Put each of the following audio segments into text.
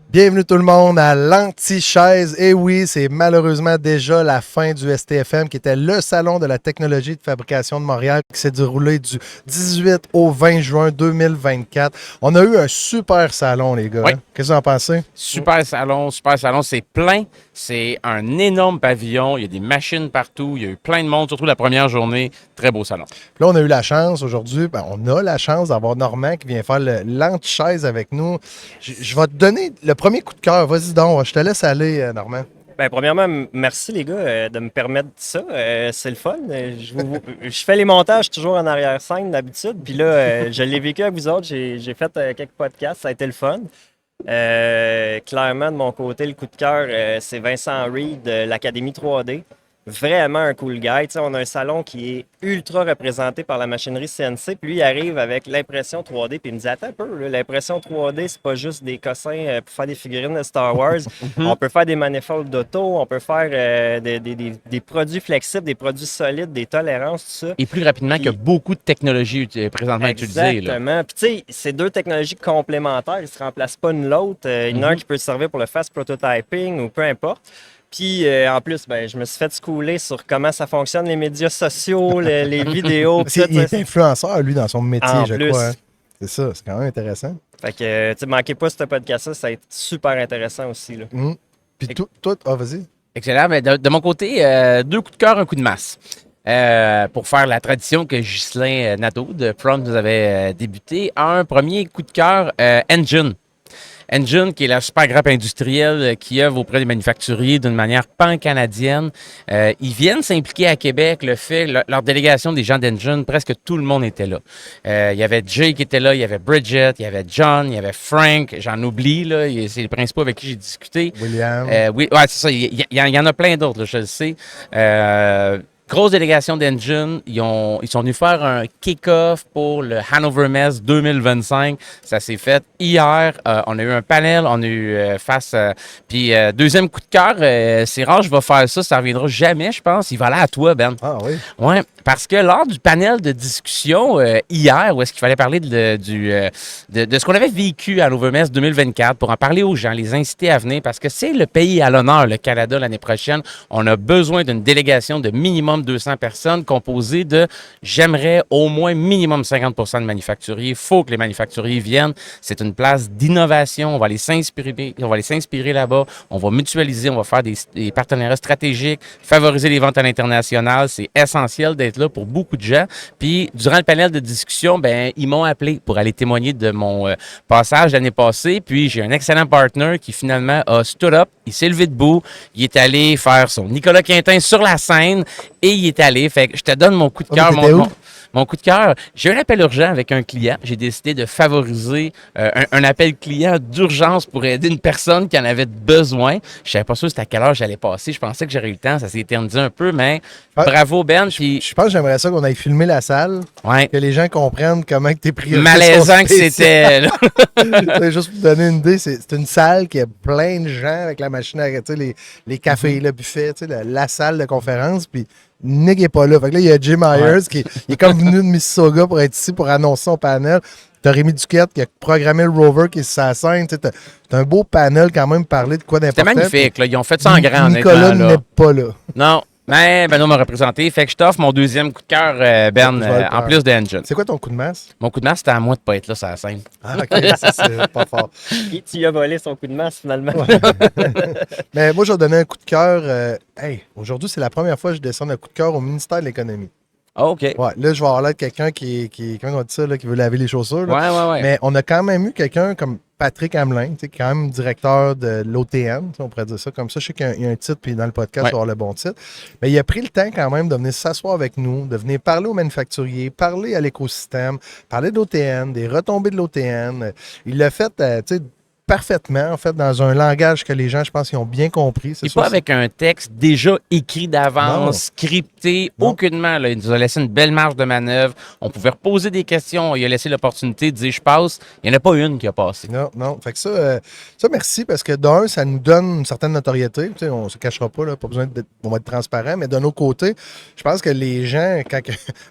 Bienvenue tout le monde à l'Anti-Chaise. Et oui, c'est malheureusement déjà la fin du STFM, qui était le salon de la technologie de fabrication de Montréal, qui s'est déroulé du 18 au 20 juin 2024. On a eu un super salon, les gars. Oui. Qu'est-ce que vous en pensez? Super salon, c'est plein. C'est un énorme pavillon. Il y a des machines partout. Il y a eu plein de monde, surtout la première journée. Très beau salon. Puis là, on a eu la chance aujourd'hui, on a la chance d'avoir Normand qui vient faire l'Anti-Chaise avec nous. Je vais te donner le premier coup de cœur. Vas-y donc, je te laisse aller, Normand. Ben, premièrement, merci les gars de me permettre ça. C'est le fun. Je fais les montages toujours en arrière-scène d'habitude. Puis là, je l'ai vécu avec vous autres. J'ai fait quelques podcasts. Ça a été le fun. Clairement, de mon côté, le coup de cœur, c'est Vincent Reed de l'Académie 3D. Vraiment un cool guy. T'sais, on a un salon qui est ultra représenté par la machinerie CNC. Puis lui, il arrive avec l'impression 3D. Puis il me dit, attends un peu, là, l'impression 3D, c'est pas juste des cossins pour faire des figurines de Star Wars. On peut faire des manifolds d'auto, on peut faire des produits flexibles, des produits solides, des tolérances, tout ça. Et plus rapidement qu'il y a beaucoup de technologies présentement utilisées. Exactement. Puis tu sais, c'est deux technologies complémentaires. Ils ne se remplacent pas l'une l'autre. Il y en a un qui peut servir pour le fast prototyping ou peu importe. Puis, en plus, je me suis fait schooler sur comment ça fonctionne, les médias sociaux, les vidéos. Il est influenceur, lui, dans son métier, en je plus. crois. Hein. C'est ça, c'est quand même intéressant. Fait que, tu sais, manquez pas ce podcast-là, ça va être super intéressant aussi. Là. Puis toi, vas-y. Excellent. Mais de mon côté, 2 coups de cœur, un coup de masse. Pour faire la tradition que Ghislain Nadeau de Front nous avait débuté. Un premier coup de cœur, Engine. Engine, qui est la super grappe industrielle qui œuvre auprès des manufacturiers d'une manière pan-canadienne. Ils viennent s'impliquer à Québec. Leur délégation des gens d'Engine, presque tout le monde était là. Il y avait Jay qui était là, il y avait Bridget, il y avait John, il y avait Frank, j'en oublie, là. C'est les principaux avec qui j'ai discuté. William. Oui, ouais, c'est ça. Il y en a plein d'autres, là, je le sais. Grosse délégation d'Engine. Ils sont venus faire un kick-off pour le Hanover Messe 2025. Ça s'est fait hier. On a eu un panel, on a eu puis deuxième coup de cœur, c'est rare, je vais faire ça, ça reviendra jamais, je pense. Il va aller à toi, Ben. Ah oui? Ouais, parce que lors du panel de discussion hier, où est-ce qu'il fallait parler de ce qu'on avait vécu à Hanover Messe 2024 pour en parler aux gens, les inciter à venir, parce que c'est le pays à l'honneur, le Canada, l'année prochaine. On a besoin d'une délégation de minimum 200 personnes composées de, j'aimerais au moins minimum 50% de manufacturiers. Il faut que les manufacturiers viennent. C'est une place d'innovation. On va aller s'inspirer là-bas. On va mutualiser, on va faire des partenariats stratégiques, favoriser les ventes à l'international. C'est essentiel d'être là pour beaucoup de gens. Puis, durant le panel de discussion, ils m'ont appelé pour aller témoigner de mon passage l'année passée. Puis, j'ai un excellent partner qui finalement a stood up. Il s'est levé debout. Il est allé faire son Nicolas Quintin sur la scène. Et il est allé. Fait que je te donne mon coup de cœur. Mon coup de cœur, j'ai un appel urgent avec un client. J'ai décidé de favoriser un appel client d'urgence pour aider une personne qui en avait besoin. Je ne savais pas sûr c'était à quelle heure j'allais passer. Je pensais que j'aurais eu le temps. Ça s'est éternisé un peu, mais bravo, Ben. Je pense que j'aimerais ça qu'on aille filmer la salle. Ouais. Que les gens comprennent comment tes priorités malaisant que c'était. Là. C'est juste pour vous donner une idée, c'est une salle qui a plein de gens avec la machine à les cafés, le buffet, la salle de conférence. Puis Nick n'est pas là. Fait que là, il y a Jim Myers qui est comme venu de Mississauga pour être ici pour annoncer son panel. T'as Rémi Duquette qui a programmé le rover qui est sur sa scène. T'as un beau panel quand même, parler de quoi d'important. C'était magnifique. Là. Ils ont fait ça en grand. Nicolas n'est pas là. Non. Mais Benoît m'a représenté. Fait que je t'offre mon deuxième coup de cœur, Ben, en plus d'Engine. C'est quoi ton coup de masse? Mon coup de masse, c'était à moi de pas être là sur la scène. Ah, OK. Ça, c'est pas fort. Et tu lui as volé son coup de masse, finalement. Ouais. Mais moi, je vais donner un coup de cœur. Aujourd'hui, c'est la première fois que je descends un coup de cœur au ministère de l'Économie. Oh, OK. Ouais, là, je vais avoir l'air de quelqu'un comment on dit ça, là, qui veut laver les chaussures. Là. Ouais. Mais on a quand même eu quelqu'un comme Patrick Hamelin, qui est quand même directeur de l'OTN, on pourrait dire ça comme ça. Je sais qu'il y a un titre, puis dans le podcast, il va avoir le bon titre. Mais il a pris le temps quand même de venir s'asseoir avec nous, de venir parler aux manufacturiers, parler à l'écosystème, parler de l'OTN, des retombées de l'OTN. Il l'a fait, tu sais, parfaitement, en fait, dans un langage que les gens, je pense, ils ont bien compris. Et pas avec un texte déjà écrit d'avance, scripté, aucunement. Là. Il nous a laissé une belle marge de manœuvre. On pouvait reposer des questions. Il a laissé l'opportunité de dire « je passe ». Il n'y en a pas une qui a passé. Non. Fait que ça, merci, parce que d'un, ça nous donne une certaine notoriété. Tu sais, on ne se cachera pas, là, pas besoin on va être transparent. Mais d'un autre côté, je pense que les gens,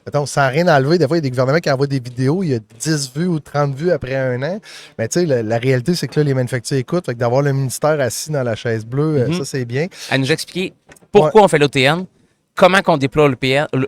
mettons, sans rien enlever, des fois, il y a des gouvernements qui envoient des vidéos, il y a 10 vues ou 30 vues après un an. Mais tu sais, la réalité, c'est que là, les manufacturiers écoutent. Fait que d'avoir le ministère assis dans la chaise bleue, ça, c'est bien. À nous expliquer pourquoi on fait l'OTN, comment qu'on déploie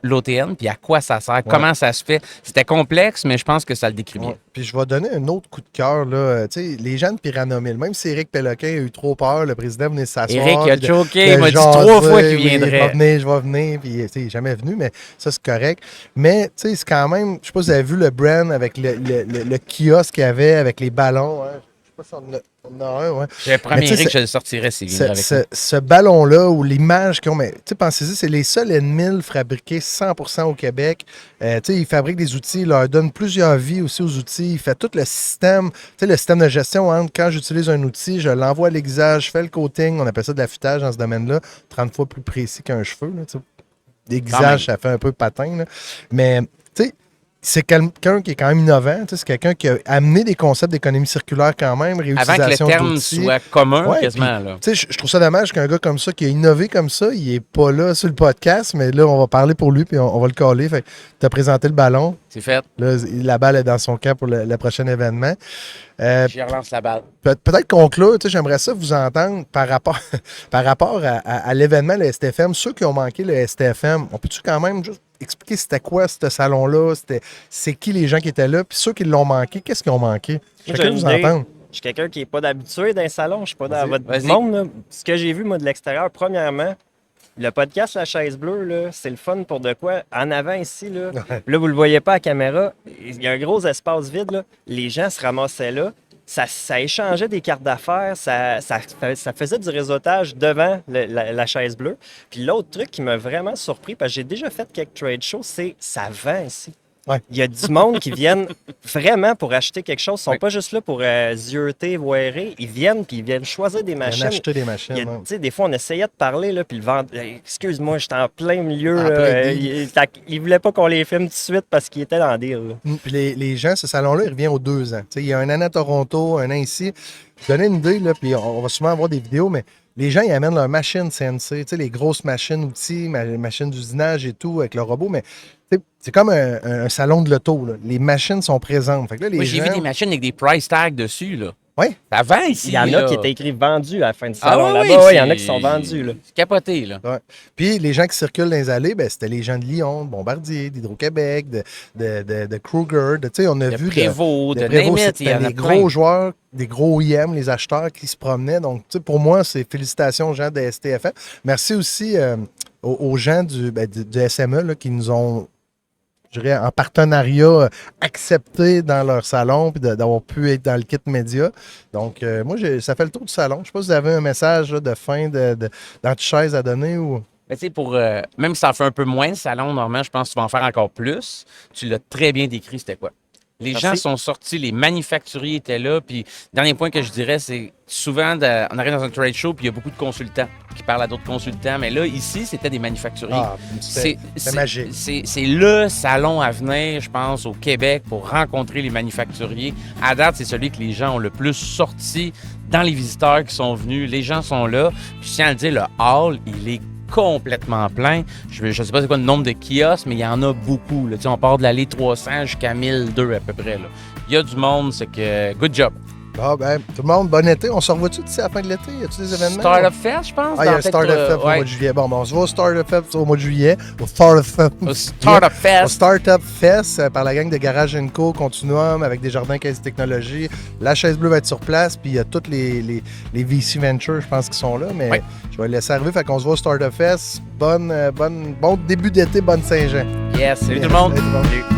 l'OTN, puis à quoi ça sert, comment ça se fait. C'était complexe, mais je pense que ça le décrit bien. Puis je vais donner un autre coup de cœur. Les gens de Pyranomil, même si Éric Péloquin a eu trop peur, le président venait s'asseoir. Éric a choqué, il m'a dit 3 fois qu'il viendrait. Je vais venir, puis il n'est jamais venu, mais ça, c'est correct. Mais c'est quand même, je ne sais pas si vous avez vu le brand avec le kiosque qu'il y avait avec les ballons. Hein. Je ne sais pas si on a un, ouais. J'ai promis Éric que je le sortirais s'il viendrait avec moi. Ce ballon-là, ou l'image qu'ils ont, mais pensez-y, c'est les seuls N1000 fabriqués 100% au Québec. Ils fabriquent des outils, ils leur donnent plusieurs vies aussi aux outils. Ils font tout le système, le système de gestion. Hein, quand j'utilise un outil, je l'envoie à l'aiguisage, je fais le coating, on appelle ça de l'affûtage dans ce domaine-là, 30 fois plus précis qu'un cheveu. L'aiguisage, ça fait un peu patin. Là. Mais, tu sais, c'est quelqu'un qui est quand même innovant. C'est quelqu'un qui a amené des concepts d'économie circulaire quand même, réutilisation d'outils. Avant que le terme soit commun, quasiment. Je trouve ça dommage qu'un gars comme ça, qui a innové comme ça, il n'est pas là sur le podcast, mais là, on va parler pour lui, puis on va le coller. Fait tu as présenté le ballon. C'est fait. Là, la balle est dans son camp pour le prochain événement. J'y relance la balle. Peut-être conclure, j'aimerais ça vous entendre par rapport à l'événement, le STFM. Ceux qui ont manqué le STFM, on peut-tu quand même juste expliquer c'était quoi ce salon-là, c'est qui les gens qui étaient là, puis ceux qui l'ont manqué, qu'est-ce qu'ils ont manqué? Chacun vous entendre. Je suis quelqu'un qui n'est pas d'habitué d'un salon, je ne suis pas dans votre monde. Là. Ce que j'ai vu, moi, de l'extérieur, premièrement, le podcast La Chaise Bleue, là, c'est le fun pour de quoi? En avant ici, là, là vous ne le voyez pas à la caméra, il y a un gros espace vide, là. Les gens se ramassaient là. Ça échangeait des cartes d'affaires, ça faisait du réseautage devant la chaise bleue. Puis l'autre truc qui m'a vraiment surpris, parce que j'ai déjà fait quelques trade shows, c'est ça vend ici. Ouais. Il y a du monde qui viennent vraiment pour acheter quelque chose. Ils ne sont pas juste là pour zioter, voirer. Ils viennent puis ils viennent choisir des machines. Acheter des machines. Des fois, on essayait de parler, là, puis le vendre. Excuse-moi, j'étais en plein milieu. Il ne voulait pas qu'on les filme tout de suite parce qu'il était dans le deal. Puis les gens, ce salon-là, il revient aux 2 ans. Il y a un an à Toronto, un an ici. Je donnais une idée, là, puis on va souvent avoir des vidéos, mais les gens, ils amènent leurs machines CNC, les grosses machines outils, machines d'usinage et tout, avec le robot, mais c'est comme un salon de l'auto. Là. Les machines sont présentes. Fait que là, Moi, j'ai vu des machines avec des price tags dessus. Là. Oui. Ça vend ici. Il y en a qui étaient écrits vendus à la fin du salon. Oui, là-bas, il y en a qui sont vendus. Là. C'est capoté. Là. Ouais. Puis les gens qui circulent dans les allées, c'était les gens de Lyon, de Bombardier, d'Hydro-Québec, de Kruger. On a vu Prévost, de Prévost, Name It, c'était les gros joueurs, des gros OEM, les acheteurs qui se promenaient. Donc, pour moi, c'est félicitations aux gens de STFM. Merci aussi aux gens du SME là, qui nous ont, je dirais, en partenariat, accepté dans leur salon puis d'avoir pu être dans le kit média. Donc, moi, ça fait le tour du salon. Je ne sais pas si vous avez un message là, de fin d'antichaise à donner ou... Mais tu sais, même si ça en fait un peu moins le salon, normalement, je pense que tu vas en faire encore plus. Tu l'as très bien décrit, c'était quoi? Les gens sont sortis, les manufacturiers étaient là. Puis, dernier point que je dirais, c'est souvent, on arrive dans un trade show, puis il y a beaucoup de consultants qui parlent à d'autres consultants. Mais là, ici, c'était des manufacturiers. C'est magique. C'est le salon à venir, je pense, au Québec pour rencontrer les manufacturiers. À date, c'est celui que les gens ont le plus sorti dans les visiteurs qui sont venus. Les gens sont là. Puis, je tiens à le dire, le hall, il est complètement plein. Je ne sais pas c'est quoi le nombre de kiosques, mais il y en a beaucoup. Là. On part de l'allée 300 jusqu'à 1002 à peu près. Là. Il y a du monde, c'est que good job. Tout le monde, bon été. On se revoit-tu d'ici à la fin de l'été? Y a-tu des événements? Startup Fest, je pense. Il y a un Startup Fest au mois de juillet. Bon, on se voit au Startup Fest au mois de juillet. Au Startup Fest. Au Startup Fest par la gang de Garage & Co, Continuum, avec des jardins quasi technologie. La chaise bleue va être sur place, puis il y a toutes les VC Ventures, je pense, qui sont là. Mais je vais laisser arriver. Fait qu'on se voit au Startup Fest. Bon début d'été, bonne Saint-Jean. Yes, salut tout le monde. Salut.